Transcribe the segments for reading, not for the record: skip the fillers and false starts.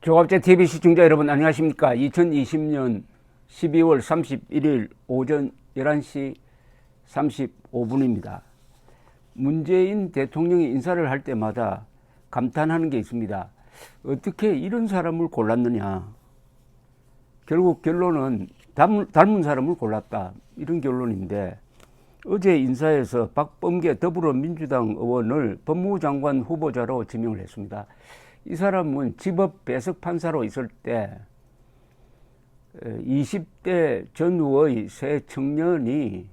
조갑제 TV 시청자 여러분 안녕하십니까. 2020년 12월 31일 오전 11시 35분입니다. 문재인 대통령이 인사를 할 때마다 감탄하는 게 있습니다. 어떻게 이런 사람을 골랐느냐. 결국 결론은 닮은 사람을 골랐다. 이런 결론인데, 어제 인사에서 박범계 더불어민주당 의원을 법무부 장관 후보자로 지명을 했습니다. 이 사람은 지법 배석 판사로 있을 때 20대 전후의 세 청년이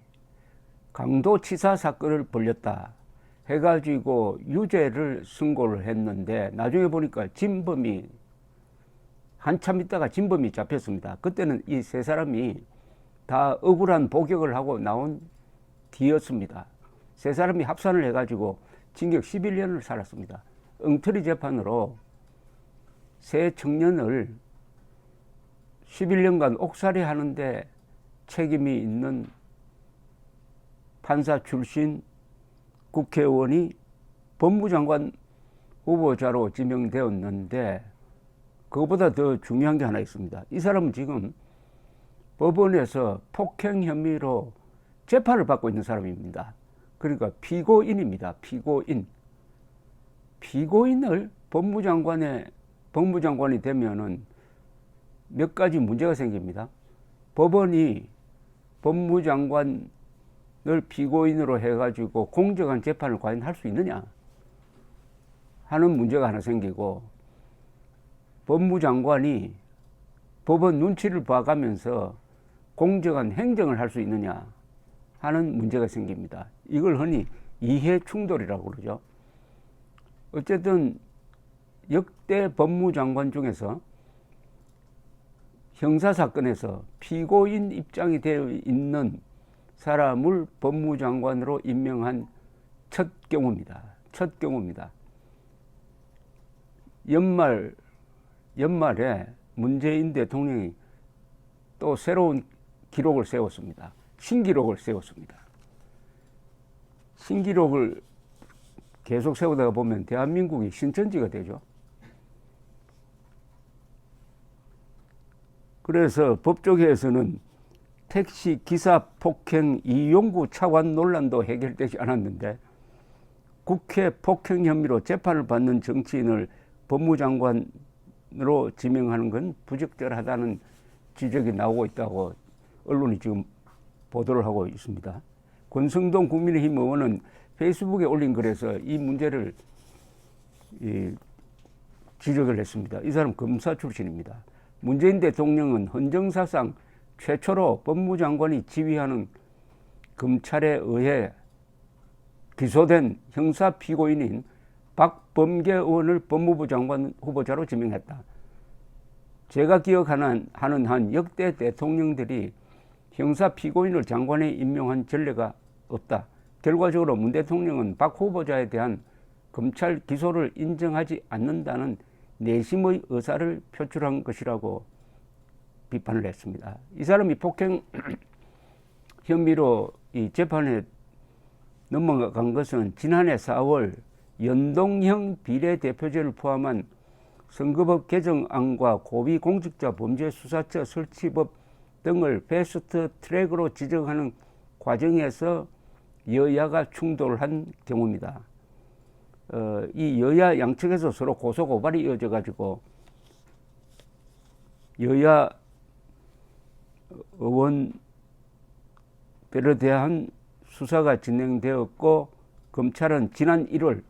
강도치사 사건을 벌였다 해가지고 유죄를 선고를 했는데, 나중에 보니까 진범이 한참 있다가 진범이 잡혔습니다. 그때는 이 세 사람이 다 억울한 복역을 하고 나온 뒤였습니다. 세 사람이 합산을 해가지고 징역 11년을 살았습니다. 엉터리 재판으로 세 청년을 11년간 옥살이 하는데 책임이 있는 판사 출신 국회의원이 법무장관 후보자로 지명되었는데, 그것보다 더 중요한 게 하나 있습니다. 이 사람은 지금 법원에서 폭행 혐의로 재판을 받고 있는 사람입니다. 그러니까 피고인입니다. 피고인을 법무장관이 되면은 몇 가지 문제가 생깁니다. 법원이 법무장관을 피고인으로 해가지고 공정한 재판을 과연 할 수 있느냐 하는 문제가 하나 생기고, 법무장관이 법원 눈치를 봐가면서 공정한 행정을 할 수 있느냐 하는 문제가 생깁니다. 이걸 흔히 이해 충돌이라고 그러죠. 어쨌든 역대 법무장관 중에서 형사사건에서 피고인 입장이 되어 있는 사람을 법무장관으로 임명한 첫 경우입니다. 연말에 문재인 대통령이 또 새로운 기록을 세웠습니다. 신기록을 세웠습니다. 신기록을 계속 세우다가 보면 대한민국이 신천지가 되죠. 그래서 법조계에서는 택시 기사 폭행 이용구 차관 논란도 해결되지 않았는데, 국회 폭행 혐의로 재판을 받는 정치인을 법무장관으로 지명하는 건 부적절하다는 지적이 나오고 있다고 언론이 지금 보도를 하고 있습니다. 권성동 국민의힘 의원은 페이스북에 올린 글에서 이 문제를 지적을 했습니다. 이 사람 검사 출신입니다. 문재인 대통령은 헌정사상 최초로 법무장관이 지휘하는 검찰에 의해 기소된 형사 피고인인 박범계 의원을 법무부 장관 후보자로 지명했다. 제가 기억하는 한 역대 대통령들이 형사 피고인을 장관에 임명한 전례가 없다. 결과적으로 문 대통령은 박 후보자에 대한 검찰 기소를 인정하지 않는다는 내심의 의사를 표출한 것이라고 비판을 했습니다. 이 사람이 폭행 혐의로 이 재판에 넘어간 것은 지난해 4월 연동형 비례대표제를 포함한 선거법 개정안과 고위공직자범죄수사처 설치법 등을 패스트 트랙으로 지정하는 과정에서 여야가 충돌한 경우입니다. 이 여야 양측에서 서로 고소 고발이 이어져 가지고 여야 의원들에 대한 수사가 진행되었고, 검찰은 지난 1월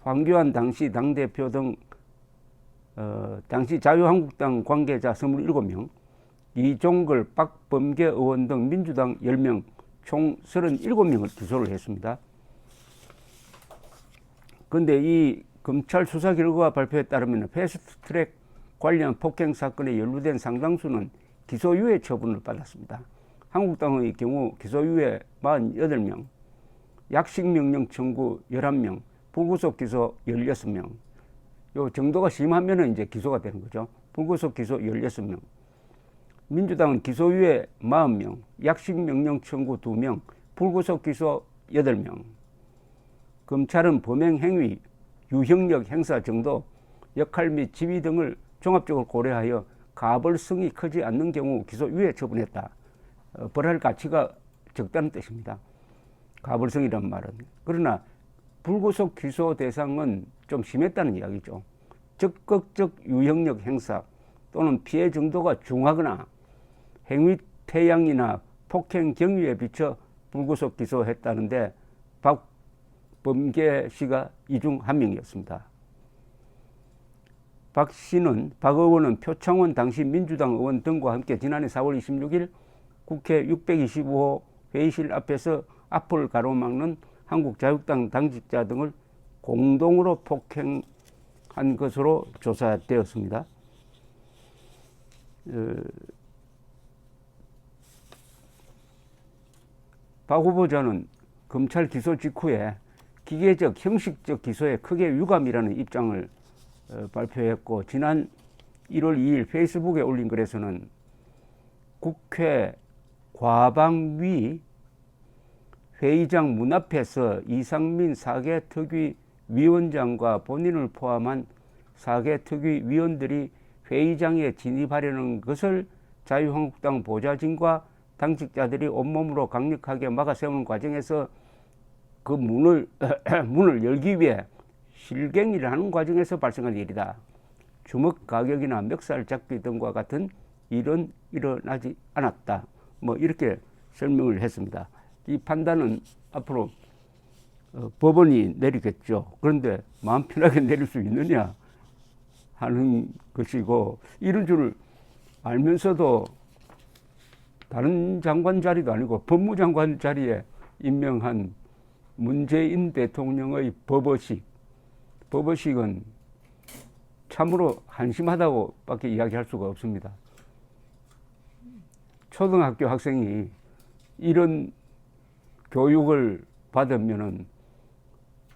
황교안 당시 당대표 등 당시 자유한국당 관계자 27명, 이종걸, 박범계 의원 등 민주당 10명, 총 37명을 기소를 했습니다. 그런데 이 검찰 수사 결과 발표에 따르면 패스트트랙 관련 폭행 사건에 연루된 상당수는 기소유예 처분을 받았습니다. 한국당의 경우 기소유예 48명, 약식명령 청구 11명, 불구속 기소 16명. 요 정도가 심하면 이제 기소가 되는 거죠. 불구속 기소 16명. 민주당은 기소유예 40명, 약식명령 청구 2명, 불구속 기소 8명. 검찰은 범행 행위, 유형력 행사 정도, 역할 및 지위 등을 종합적으로 고려하여 가벌성이 크지 않는 경우 기소유예 처분했다. 벌할 가치가 적다는 뜻입니다. 가벌성이란 말은. 그러나 불구속 기소 대상은 좀 심했다는 이야기죠. 적극적 유형력 행사 또는 피해 정도가 중하거나 행위 태양이나 폭행 경위에 비춰 불구속 기소했다는데 박범계 씨가 이 중 한 명이었습니다. 박 의원은 표창원 당시 민주당 의원 등과 함께 지난해 4월 26일 국회 625호 회의실 앞에서 앞을 가로막는 한국자유당 당직자 등을 공동으로 폭행한 것으로 조사되었습니다. 박 후보자는 검찰 기소 직후에 기계적, 형식적 기소에 크게 유감이라는 입장을 발표했고, 지난 1월 2일 페이스북에 올린 글에서는 국회 과방위 회의장 문 앞에서 이상민 사개특위 위원장과 본인을 포함한 사개특위 위원들이 회의장에 진입하려는 것을 자유한국당 보좌진과 당직자들이 온몸으로 강력하게 막아세우는 과정에서 그 문을 열기 위해 실갱이를 하는 과정에서 발생한 일이다. 주먹 가격이나 멱살 잡기 등과 같은 일은 일어나지 않았다. 뭐 이렇게 설명을 했습니다. 이 판단은 앞으로 법원이 내리겠죠. 그런데 마음 편하게 내릴 수 있느냐 하는 것이고, 이런 줄 알면서도 다른 장관 자리도 아니고 법무장관 자리에 임명한 문재인 대통령의 법의식은 참으로 한심하다고 밖에 이야기할 수가 없습니다. 초등학교 학생이 이런 교육을 받으면은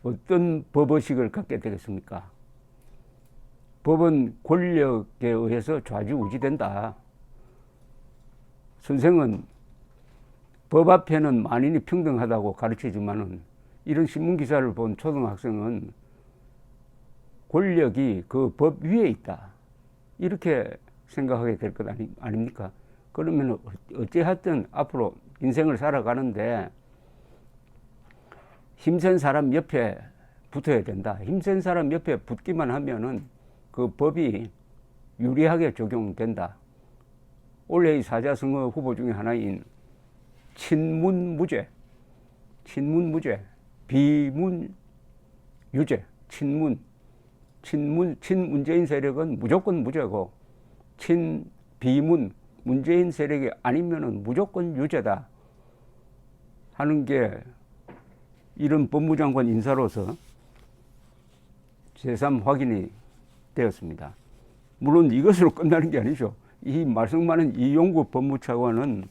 어떤 법의식을 갖게 되겠습니까? 법은 권력에 의해서 좌지우지된다. 선생은 법 앞에는 만인이 평등하다고 가르치지만은 이런 신문기사를 본 초등학생은 권력이 그 법 위에 있다. 이렇게 생각하게 될 것 아닙니까? 그러면 어찌하든 앞으로 인생을 살아가는데 힘센 사람 옆에 붙어야 된다. 힘센 사람 옆에 붙기만 하면은 그 법이 유리하게 적용된다. 올해의 사자성어 후보 중에 하나인 친문무죄, 비문유죄, 친문재인 세력은 무조건 무죄고, 문재인 세력이 아니면은 무조건 유죄다 하는 게 이런 법무장관 인사로서 제3 확인이 되었습니다. 물론 이것으로 끝나는 게 아니죠. 이 말썽 많은 이용구 법무차관은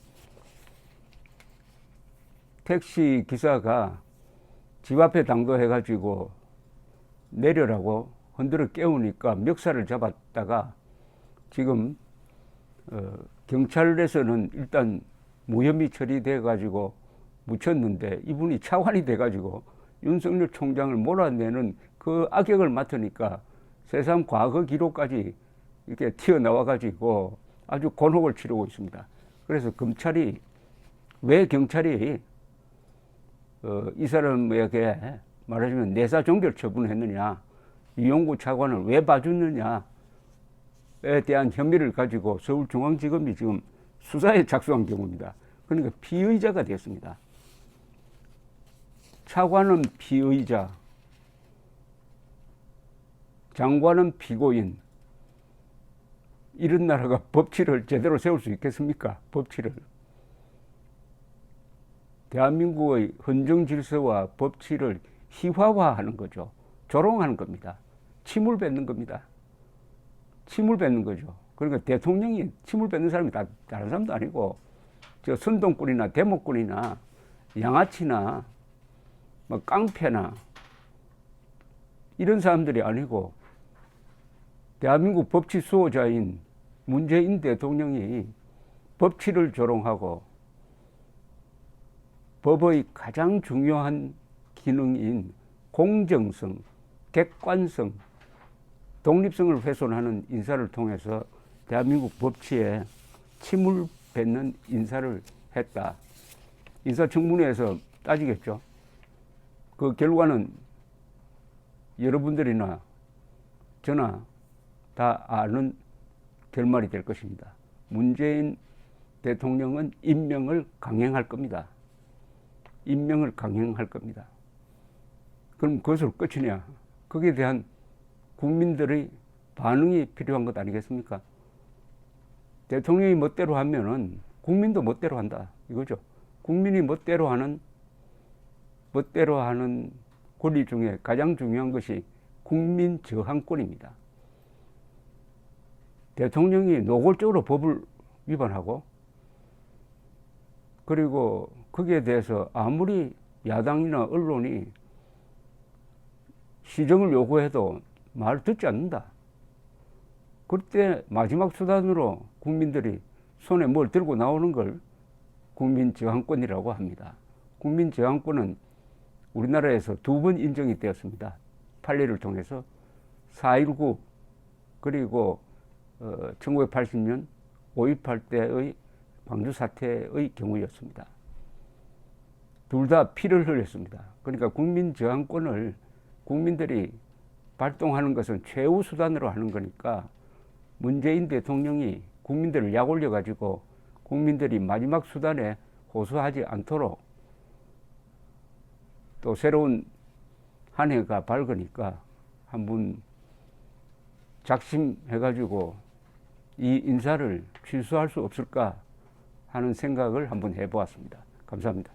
택시 기사가 집 앞에 당도해가지고 내려라고 흔들어 깨우니까 멱살을 잡았다가 지금 경찰에서는 일단 무혐의 처리돼가지고 묻혔는데, 이분이 차관이 돼가지고 윤석열 총장을 몰아내는 그 악역을 맡으니까 세상 과거 기록까지 이렇게 튀어나와가지고 아주 곤혹을 치르고 있습니다. 그래서 왜 경찰이 이 사람에게 말하자면 내사 종결 처분을 했느냐, 이용구 차관을 왜 봐줬느냐에 대한 혐의를 가지고 서울중앙지검이 지금 수사에 착수한 경우입니다. 그러니까 피의자가 됐습니다. 차관은 피의자, 장관은 피고인. 이런 나라가 법치를 제대로 세울 수 있겠습니까? 법치를. 대한민국의 헌정 질서와 법치를 희화화하는 거죠. 조롱하는 겁니다. 침을 뱉는 겁니다. 침을 뱉는 거죠. 그러니까 대통령이 침을 뱉는 사람이 다른 사람도 아니고 저 선동꾼이나 대목꾼이나 양아치나 뭐 깡패나 이런 사람들이 아니고 대한민국 법치 수호자인 문재인 대통령이 법치를 조롱하고 법의 가장 중요한 기능인 공정성, 객관성, 독립성을 훼손하는 인사를 통해서 대한민국 법치에 침을 뱉는 인사를 했다. 인사청문회에서 따지겠죠. 그 결과는 여러분들이나 저나 다 아는 결말이 될 것입니다. 문재인 대통령은 임명을 강행할 겁니다. 임명을 강행할 겁니다. 그럼 그것으로 끝이냐? 거기에 대한 국민들의 반응이 필요한 것 아니겠습니까? 대통령이 멋대로 하면은 국민도 멋대로 한다. 이거죠. 국민이 멋대로 하는 권리 중에 가장 중요한 것이 국민 저항권입니다. 대통령이 노골적으로 법을 위반하고 그리고 거기에 대해서 아무리 야당이나 언론이 시정을 요구해도 말을 듣지 않는다. 그때 마지막 수단으로 국민들이 손에 뭘 들고 나오는 걸 국민저항권이라고 합니다. 국민저항권은 우리나라에서 2번 인정이 되었습니다. 판례를 통해서 4.19 그리고 1980년 5.18 때의 광주 사태의 경우였습니다. 둘 다 피를 흘렸습니다. 그러니까 국민저항권을 국민들이 발동하는 것은 최후 수단으로 하는 거니까 문재인 대통령이 국민들을 약올려 가지고 국민들이 마지막 수단에 호소하지 않도록 또 새로운 한 해가 밝으니까 한번 작심해 가지고 이 인사를 취소할 수 없을까 하는 생각을 한번 해보았습니다. 감사합니다.